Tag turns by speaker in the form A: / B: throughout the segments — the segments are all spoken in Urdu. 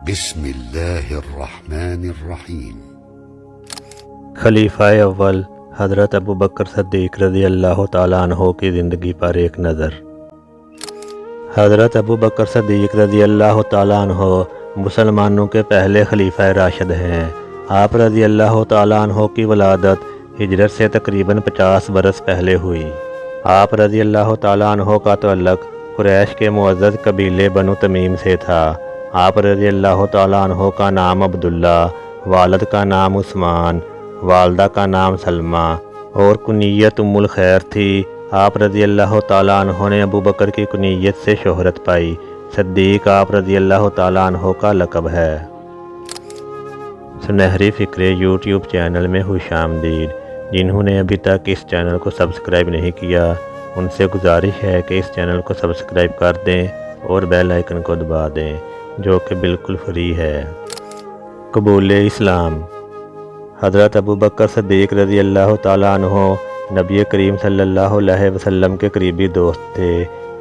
A: بسم اللہ الرحمن الرحیم۔
B: خلیفہ اول حضرت ابو بکر صدیق رضی اللہ تعالیٰ عنہ کی زندگی پر ایک نظر۔ حضرت ابو بکر صدیق رضی اللہ تعالیٰ عنہ مسلمانوں کے پہلے خلیفہ راشد ہیں۔ آپ رضی اللہ تعالیٰ عنہ کی ولادت ہجرت سے تقریباً 50 برس پہلے ہوئی۔ آپ رضی اللہ تعالیٰ عنہ کا تعلق قریش کے معزز قبیلے بنو تمیم سے تھا۔ آپ رضی اللہ تعالیٰ عنہ کا نام عبداللہ، والد کا نام عثمان، والدہ کا نام سلمہ اور کنیت ام الخیر تھی۔ آپ رضی اللہ تعالیٰ عنہ نے ابو بکر کی کنیت سے شہرت پائی۔ صدیق آپ رضی اللہ تعالیٰ عنہ کا لقب ہے۔ سنہری فکرے یوٹیوب چینل میں خوش آمدید۔ جنہوں نے ابھی تک اس چینل کو سبسکرائب نہیں کیا ان سے گزارش ہے کہ اس چینل کو سبسکرائب کر دیں اور بیل آئیکن کو دبا دیں جو کہ بالکل فری ہے۔ قبول اسلام۔ حضرت ابو بکر صدیق رضی اللہ تعالیٰ عنہ نبی کریم صلی اللہ علیہ وسلم کے قریبی دوست تھے۔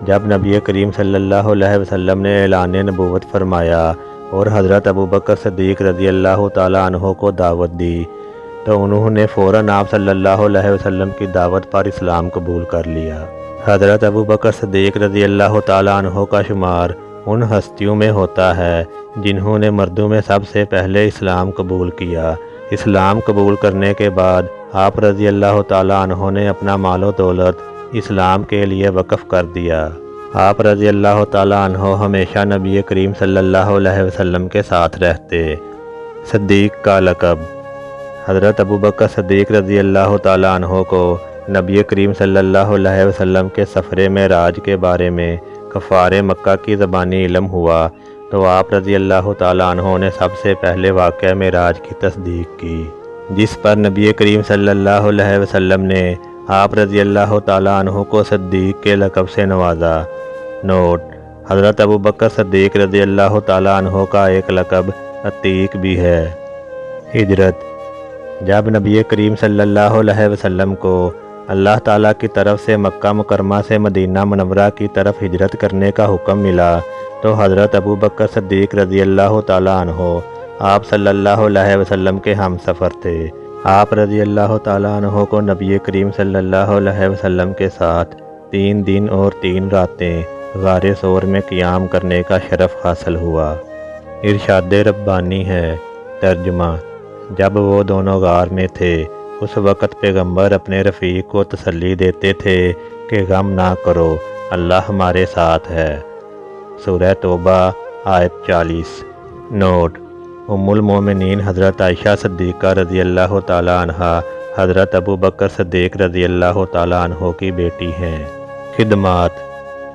B: جب نبی کریم صلی اللہ علیہ وسلم نے اعلان نبوت فرمایا اور حضرت ابو بکر صدیق رضی اللہ تعالیٰ عنہ کو دعوت دی تو انہوں نے فوراً آپ صلی اللہ علیہ وسلم کی دعوت پر اسلام قبول کر لیا۔ حضرت ابو بکر صدیق رضی اللہ تعالیٰ عنہ کا شمار ان ہستیوں میں ہوتا ہے جنہوں نے مردوں میں سب سے پہلے اسلام قبول کیا۔ اسلام قبول کرنے کے بعد آپ رضی اللہ تعالیٰ عنہ نے اپنا مال و دولت اسلام کے لیے وقف کر دیا۔ آپ رضی اللہ تعالیٰ عنہ ہمیشہ نبی کریم صلی اللہ علیہ وسلم کے ساتھ رہتے۔ صدیق کا لقب۔ حضرت ابو بکر صدیق رضی اللہ تعالیٰ عنہ کو نبی کریم صلی اللہ علیہ وسلم کے سفر معراج کے بارے میں کفار مکہ کی زبانی علم ہوا تو آپ رضی اللہ تعالیٰ عنہ نے سب سے پہلے واقعہ معراج کی تصدیق کی، جس پر نبی کریم صلی اللہ علیہ وسلم نے آپ رضی اللہ تعالیٰ عنہ کو صدیق کے لقب سے نوازا۔ نوٹ: حضرت ابو بکر صدیق رضی اللہ تعالیٰ عنہ کا ایک لقب عتیق بھی ہے۔ ہجرت۔ جب نبی کریم صلی اللہ علیہ وسلم کو اللہ تعالیٰ کی طرف سے مکہ مکرمہ سے مدینہ منورہ کی طرف ہجرت کرنے کا حکم ملا تو حضرت ابو بکر صدیق رضی اللہ تعالیٰ عنہ آپ صلی اللہ علیہ وسلم کے ہم سفر تھے۔ آپ رضی اللہ تعالیٰ عنہ کو نبی کریم صلی اللہ علیہ وسلم کے ساتھ 3 دن اور 3 راتیں غار ثور میں قیام کرنے کا شرف حاصل ہوا۔ ارشاد ربانی ہے۔ ترجمہ: جب وہ دونوں غار میں تھے اس وقت پیغمبر اپنے رفیق کو تسلی دیتے تھے کہ غم نہ کرو، اللہ ہمارے ساتھ ہے۔ سورہ توبہ آیت 40۔ نوٹ: ام المومنین حضرت عائشہ صدیقہ رضی اللہ تعالیٰ عنہ حضرت ابو بکر صدیق رضی اللہ تعالیٰ عنہ کی بیٹی ہیں۔ خدمات۔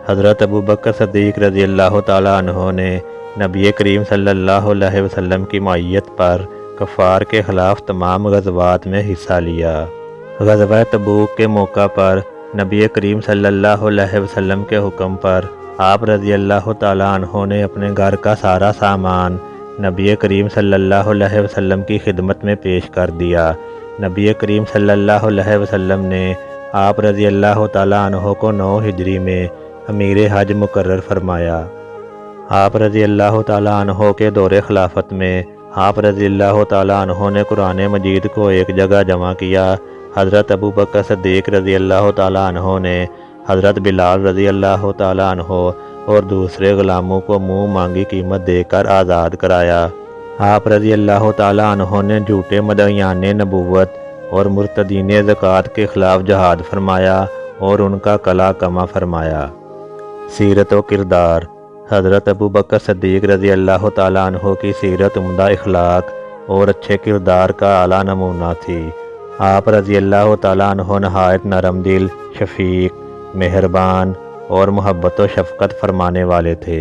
B: حضرت ابو بکر صدیق رضی اللہ تعالیٰ عنہ نے نبی کریم صلی اللہ علیہ وسلم کی معیت پر کفار کے خلاف تمام غزوات میں حصہ لیا۔ غزوہ تبوک کے موقع پر نبی کریم صلی اللہ علیہ وسلم کے حکم پر آپ رضی اللہ تعالیٰ عنہ نے اپنے گھر کا سارا سامان نبی کریم صلی اللہ علیہ وسلم کی خدمت میں پیش کر دیا۔ نبی کریم صلی اللہ علیہ وسلم نے آپ رضی اللہ تعالیٰ عنہ کو 9 ہجری میں امیر حج مقرر فرمایا۔ آپ رضی اللہ تعالیٰ عنہ کے دور خلافت میں آپ رضی اللہ تعالیٰ عنہ نے قرآن مجید کو ایک جگہ جمع کیا۔ حضرت ابو بکر صدیق رضی اللہ تعالیٰ عنہ نے حضرت بلال رضی اللہ تعالیٰ عنہ اور دوسرے غلاموں کو منہ مانگی قیمت دے کر آزاد کرایا۔ آپ رضی اللہ تعالیٰ عنہ نے جھوٹے مدعیان نبوت اور مرتدین زکوٰۃ کے خلاف جہاد فرمایا اور ان کا قلع کما فرمایا۔ سیرت و کردار۔ حضرت ابو بکر صدیق رضی اللہ تعالیٰ عنہ کی سیرت عمدہ اخلاق اور اچھے کردار کا اعلیٰ نمونہ تھی۔ آپ رضی اللہ تعالیٰ عنہ نہایت نرم دل، شفیق، مہربان اور محبت و شفقت فرمانے والے تھے۔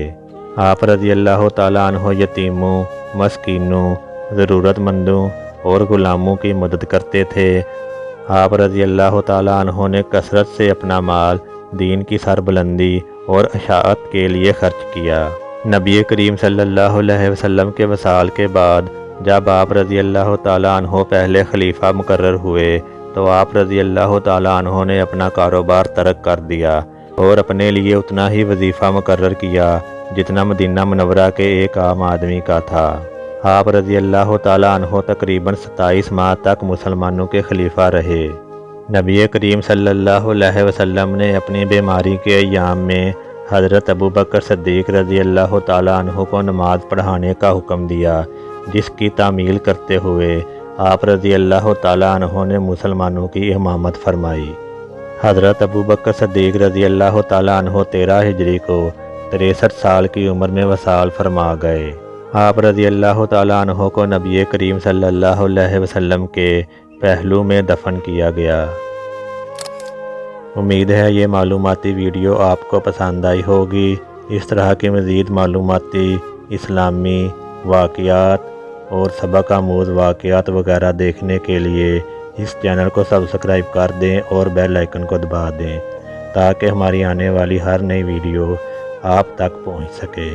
B: آپ رضی اللہ تعالیٰ عنہ یتیموں، مسکینوں، ضرورت مندوں اور غلاموں کی مدد کرتے تھے۔ آپ رضی اللہ تعالیٰ عنہ نے کثرت سے اپنا مال دین کی سربلندی اور اشاعت کے لیے خرچ کیا۔ نبی کریم صلی اللہ علیہ وسلم کے وصال کے بعد جب آپ رضی اللہ تعالیٰ عنہ پہلے خلیفہ مقرر ہوئے تو آپ رضی اللہ تعالیٰ عنہ نے اپنا کاروبار ترک کر دیا اور اپنے لیے اتنا ہی وظیفہ مقرر کیا جتنا مدینہ منورہ کے ایک عام آدمی کا تھا۔ آپ رضی اللہ تعالیٰ عنہ تقریباً 27 ماہ تک مسلمانوں کے خلیفہ رہے۔ نبی کریم صلی اللہ علیہ وسلم نے اپنی بیماری کے ایام میں حضرت ابوبکر صدیق رضی اللہ تعالیٰ عنہ کو نماز پڑھانے کا حکم دیا، جس کی تعمیل کرتے ہوئے آپ رضی اللہ تعالیٰ عنہ نے مسلمانوں کی امامت فرمائی۔ حضرت ابوبکر صدیق رضی اللہ تعالیٰ عنہ 13 ہجری کو 63 سال کی عمر میں وصال فرما گئے۔ آپ رضی اللہ تعالیٰ عنہ کو نبی کریم صلی اللہ علیہ وسلم کے پہلو میں دفن کیا گیا۔ امید ہے یہ معلوماتی ویڈیو آپ کو پسند آئی ہوگی۔ اس طرح کی مزید معلوماتی، اسلامی واقعات اور سبق آموز واقعات وغیرہ دیکھنے کے لیے اس چینل کو سبسکرائب کر دیں اور بیل آئیکن کو دبا دیں تاکہ ہماری آنے والی ہر نئی ویڈیو آپ تک پہنچ سکے۔